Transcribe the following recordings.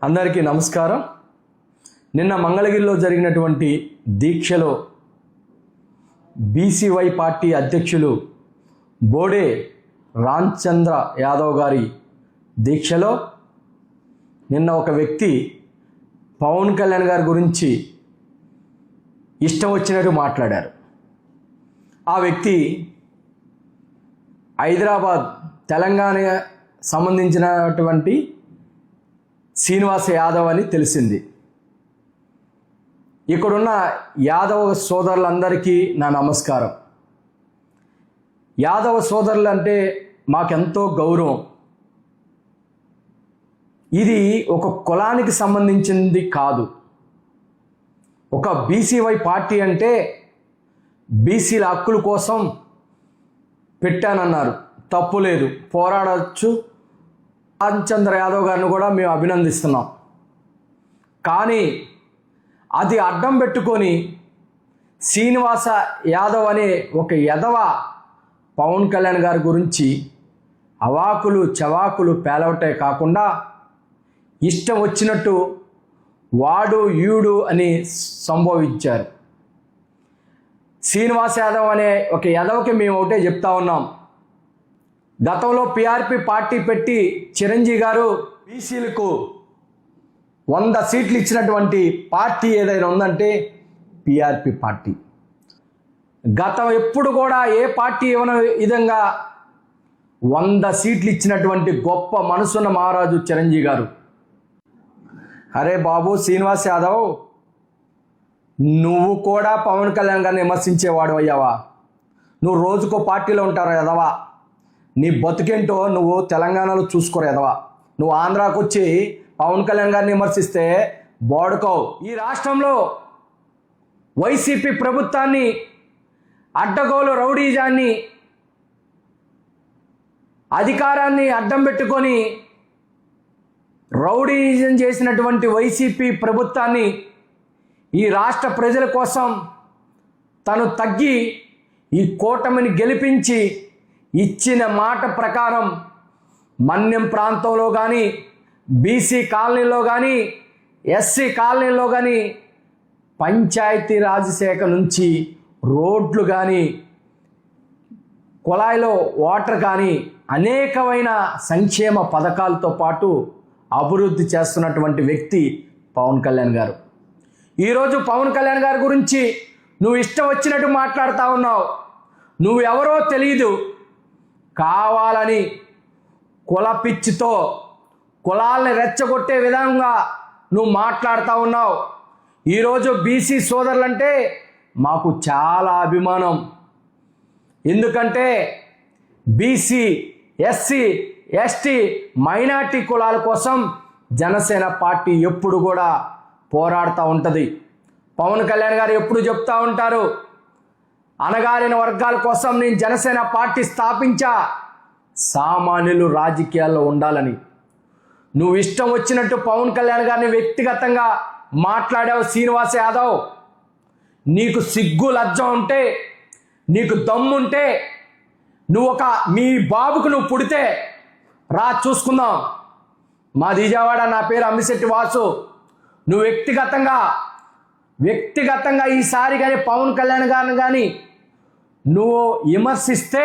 అందరికీ నమస్కారం. నిన్న మంగళగిరిలో జరిగినటువంటి దీక్షలో బీసీవై పార్టీ అధ్యక్షులు బోడే రామచంద్ర యాదవ్ గారి దీక్షలో నిన్న ఒక వ్యక్తి పవన్ కళ్యాణ్ గారి గురించి ఇష్టం వచ్చినట్టు మాట్లాడారు. ఆ వ్యక్తి హైదరాబాద్ తెలంగాణ సంబంధించినటువంటి శ్రీనివాస యాదవ్ అని తెలిసింది. ఇక్కడున్న యాదవ సోదరులందరికీ నా నమస్కారం. యాదవ సోదరులు అంటే మాకెంతో గౌరవం. ఇది ఒక కులానికి సంబంధించింది కాదు. ఒక బీసీవై పార్టీ అంటే బీసీల హక్కుల కోసం పెట్టానన్నారు, తప్పు లేదు, పోరాడవచ్చు. రామచంద్ర యాదవ్ గారిని కూడా మేము అభినందిస్తున్నాం. కానీ అది అడ్డం పెట్టుకొని శ్రీనివాస యాదవ్ అనే ఒక ఎదవ పవన్ కళ్యాణ్ గారి గురించి అవాకులు చవాకులు పేలవటే కాకుండా ఇష్టం వచ్చినట్టు వాడు ఈడు అని సంబోధించారు. శ్రీనివాస యాదవ్ అనే ఒక ఎదవకి మేము ఒకటే చెప్తా ఉన్నాం. గతంలో పిఆర్పి పార్టీ పెట్టి చిరంజీవి గారు బీసీలకు 100 సీట్లు ఇచ్చినటువంటి పార్టీ ఏదైనా ఉందంటే పిఆర్పి పార్టీ. గతం ఎప్పుడు కూడా ఏ పార్టీ ఇవ్వని విధంగా 100 సీట్లు ఇచ్చినటువంటి గొప్ప మనసున్న మహారాజు చిరంజీవి గారు. అరే బాబు శ్రీనివాస్ యాదవ్, నువ్వు కూడా పవన్ కళ్యాణ్ గారిని విమర్శించేవాడు అయ్యావా? నువ్వు రోజుకో పార్టీలో ఉంటారు ఎదవా. నీ బతుకేంటో నువ్వు తెలంగాణలో చూసుకోరు ఎదవా. నువ్వు ఆంధ్రాకు వచ్చి పవన్ కళ్యాణ్ గారిని విమర్శిస్తే బోడుకోవు. ఈ రాష్ట్రంలో వైసీపీ ప్రభుత్వాన్ని అడ్డగోలు రౌడీజాన్ని అధికారాన్ని అడ్డం పెట్టుకొని రౌడీజం చేసినటువంటి వైసీపీ ప్రభుత్వాన్ని ఈ రాష్ట్ర ప్రజల కోసం తను తగ్గి ఈ కూటమిని గెలిపించి ఇచ్చిన మాట ప్రకారం మన్యం ప్రాంతంలో కానీ బీసీ కాలనీలో కానీ ఎస్సీ కాలనీలో కానీ పంచాయతీ రాజ్ శాఖ నుంచి రోడ్లు కానీ కుళాయిలో వాటర్ కానీ అనేకమైన సంక్షేమ పథకాలతో పాటు అభివృద్ధి చేస్తున్నటువంటి వ్యక్తి పవన్ కళ్యాణ్ గారు. ఈరోజు పవన్ కళ్యాణ్ గారి గురించి నువ్వు ఇష్టం వచ్చినట్టు మాట్లాడుతూ ఉన్నావు. నువ్వు ఎవరో తెలియదు, కావాలని కుల పిచ్చితో కులాలని రెచ్చగొట్టే విధంగా నువ్వు మాట్లాడుతూ ఉన్నావు. ఈరోజు బీసీ సోదరులంటే మాకు చాలా అభిమానం. ఎందుకంటే బీసీ, ఎస్సీ, ఎస్టీ, మైనార్టీ కులాల కోసం జనసేన పార్టీ ఎప్పుడు కూడా పోరాడుతూ ఉంటుంది. పవన్ కళ్యాణ్ గారు ఎప్పుడు చెప్తూ ఉంటారు, అణగారిన వర్గాల కోసం నేను జనసేన పార్టీ స్థాపించా, సామాన్యులు రాజకీయాల్లో ఉండాలని. నువ్వు ఇష్టం వచ్చినట్టు పవన్ కళ్యాణ్ గారిని వ్యక్తిగతంగా మాట్లాడావు. శ్రీనివాస్ యాదవ్, నీకు సిగ్గు లజ్జం ఉంటే, నీకు దమ్ముంటే నువ్వు మీ బాబుకు నువ్వు పుడితే రా చూసుకుందాం. మా విజయవాడ, నా పేరు అమ్మిశెట్టి వాసు. నువ్వు వ్యక్తిగతంగా ఈసారి కానీ పవన్ కళ్యాణ్ గారిని కానీ నువ్వు విమర్శిస్తే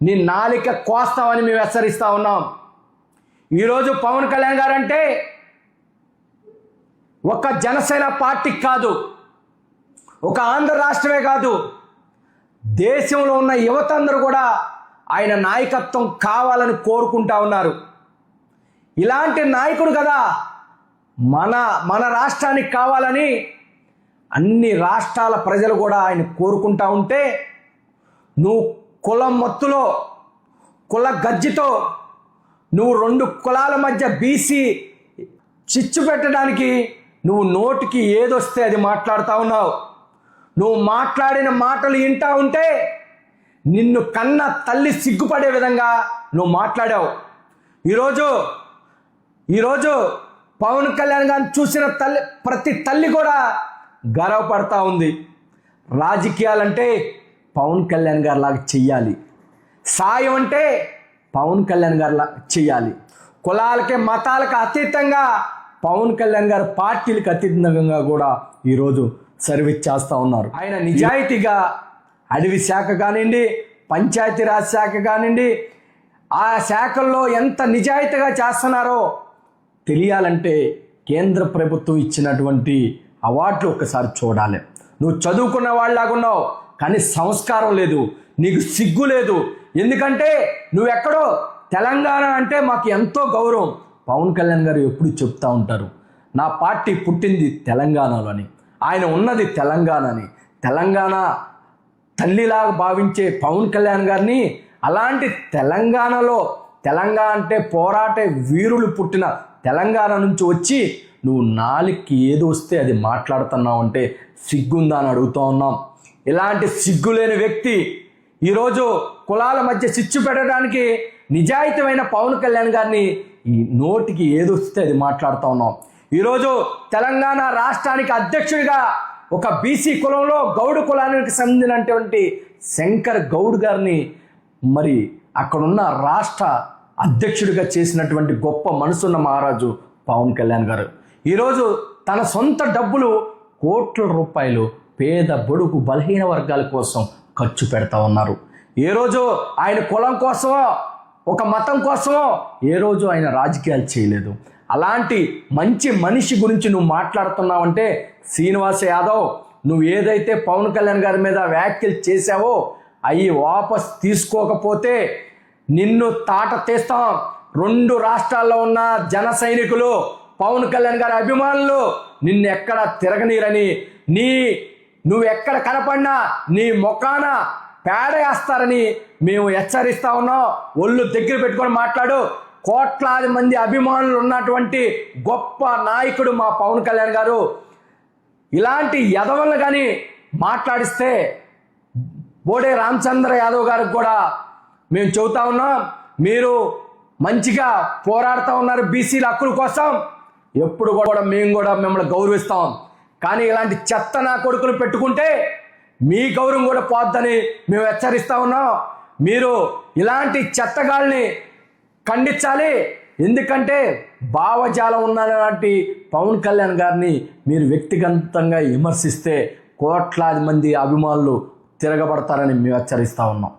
నీ నాలిక కోస్తావని మేము హెచ్చరిస్తూ ఉన్నాం. ఈరోజు పవన్ కళ్యాణ్ గారు అంటే ఒక జనసేన పార్టీకి కాదు, ఒక ఆంధ్ర రాష్ట్రమే కాదు, దేశంలో ఉన్న యువత అందరూ కూడా ఆయన నాయకత్వం కావాలని కోరుకుంటా ఉన్నారు. ఇలాంటి నాయకుడు కదా మన రాష్ట్రానికి కావాలని అన్ని రాష్ట్రాల ప్రజలు కూడా ఆయన కోరుకుంటా ఉంటే, నువ్వు కులం మత్తులో కుల గజ్జితో నువ్వు 2 కులాల మధ్య బీసీ చిచ్చు పెట్టడానికి నువ్వు నోటికి ఏదొస్తే అది మాట్లాడుతూ ఉన్నావు. నువ్వు మాట్లాడిన మాటలు వింటా ఉంటే నిన్ను కన్న తల్లి సిగ్గుపడే విధంగా నువ్వు మాట్లాడావు. ఈరోజు పవన్ కళ్యాణ్ గారిని చూసిన ప్రతి తల్లి కూడా గర్వపడతా ఉంది. రాజకీయాలంటే పవన్ కళ్యాణ్ గారి లాగా చెయ్యాలి, సాయం అంటే పవన్ కళ్యాణ్ గారిలా చెయ్యాలి. కులాలకి మతాలకు అతీతంగా పవన్ కళ్యాణ్ గారు పార్టీలకు అతీతంగా కూడా ఈరోజు సర్వీస్ చేస్తూ ఉన్నారు. ఆయన నిజాయితీగా అడవి శాఖ కానివ్వండి, పంచాయతీరాజ్ శాఖ కానివ్వండి, ఆ శాఖల్లో ఎంత నిజాయితీగా చేస్తున్నారో తెలియాలంటే కేంద్ర ప్రభుత్వం ఇచ్చినటువంటి అవార్డులు ఒకసారి చూడాలి. నువ్వు చదువుకున్న వాళ్ళలాగా ఉన్నావు, కానీ సంస్కారం లేదు, నీకు సిగ్గు లేదు. ఎందుకంటే నువ్వెక్కడో తెలంగాణ అంటే మాకు ఎంతో గౌరవం. పవన్ కళ్యాణ్ గారు ఎప్పుడు చెప్తూ ఉంటారు, నా పార్టీ పుట్టింది తెలంగాణలోని, ఆయన ఉన్నది తెలంగాణని, తెలంగాణ తల్లిలాగా భావించే పవన్ కళ్యాణ్ గారిని అలాంటి తెలంగాణలో, తెలంగాణ అంటే పోరాటే వీరులు పుట్టిన తెలంగాణ నుంచి వచ్చి నువ్వు నాలుగుకి ఏది వస్తే అది మాట్లాడుతున్నావు అంటే సిగ్గుందా అని అడుగుతూ ఉన్నాం. ఇలాంటి సిగ్గులేని వ్యక్తి ఈరోజు కులాల మధ్య చిచ్చు పెట్టడానికి నిజాయితీమైన పవన్ కళ్యాణ్ గారిని ఈ నోటికి ఏది వస్తే అది మాట్లాడుతూ ఉన్నాం. ఈరోజు తెలంగాణ రాష్ట్రానికి అధ్యక్షుడిగా ఒక బీసీ కులంలో గౌడ్ కులానికి చెందినటువంటి శంకర్ గౌడ్ గారిని మరి అక్కడున్న రాష్ట్ర అధ్యక్షుడిగా చేసినటువంటి గొప్ప మనసున్న మహారాజు పవన్ కళ్యాణ్ గారు ఈరోజు తన సొంత డబ్బులు కోట్ల రూపాయలు పేద బడుగు బలహీన వర్గాల కోసం ఖర్చు పెడతా ఉన్నారు. ఏ రోజు ఆయన కులం కోసమో ఒక మతం కోసమో ఏ రోజు ఆయన రాజకీయాలు చేయలేదు. అలాంటి మంచి మనిషి గురించి నువ్వు మాట్లాడుతున్నావంటే శ్రీనివాస్ యాదవ్, నువ్వు ఏదైతే పవన్ కళ్యాణ్ గారి మీద వ్యాఖ్యలు చేశావో అవి వాపస్ తీసుకోకపోతే నిన్ను తాట తీస్తాం. 2 రాష్ట్రాల్లో ఉన్న జన సైనికులు, పవన్ కళ్యాణ్ గారి అభిమానులు నిన్ను ఎక్కడ తిరగనీరని, నువ్వు ఎక్కడ కనపడినా నీ ముఖాన పేడ వేస్తారని మేము హెచ్చరిస్తా ఉన్నాం. ఒళ్ళు దగ్గర పెట్టుకొని మాట్లాడు. కోట్లాది మంది అభిమానులు ఉన్నటువంటి గొప్ప నాయకుడు మా పవన్ కళ్యాణ్ గారు. ఇలాంటి యదవలను కానీ మాట్లాడిస్తే బోడే రామచంద్ర యాదవ్ గారికి కూడా మేము చెబుతా ఉన్నాం, మీరు మంచిగా పోరాడుతూ ఉన్నారు బీసీల హక్కుల కోసం, ఎప్పుడు కూడా మేము కూడా మిమ్మల్ని గౌరవిస్తాం. కానీ ఇలాంటి చెత్త నా కొడుకులు పెట్టుకుంటే మీ గౌరవం కూడా పోద్దని మేము హెచ్చరిస్తా ఉన్నాం. మీరు ఇలాంటి చెత్తగాల్ని ఖండించాలి. ఎందుకంటే భావజాలం ఉన్నలాంటి పవన్ కళ్యాణ్ గారిని మీరు వ్యక్తిగతంగా విమర్శిస్తే కోట్లాది మంది అభిమానులు తిరగబడతారని మేము హెచ్చరిస్తా ఉన్నాం.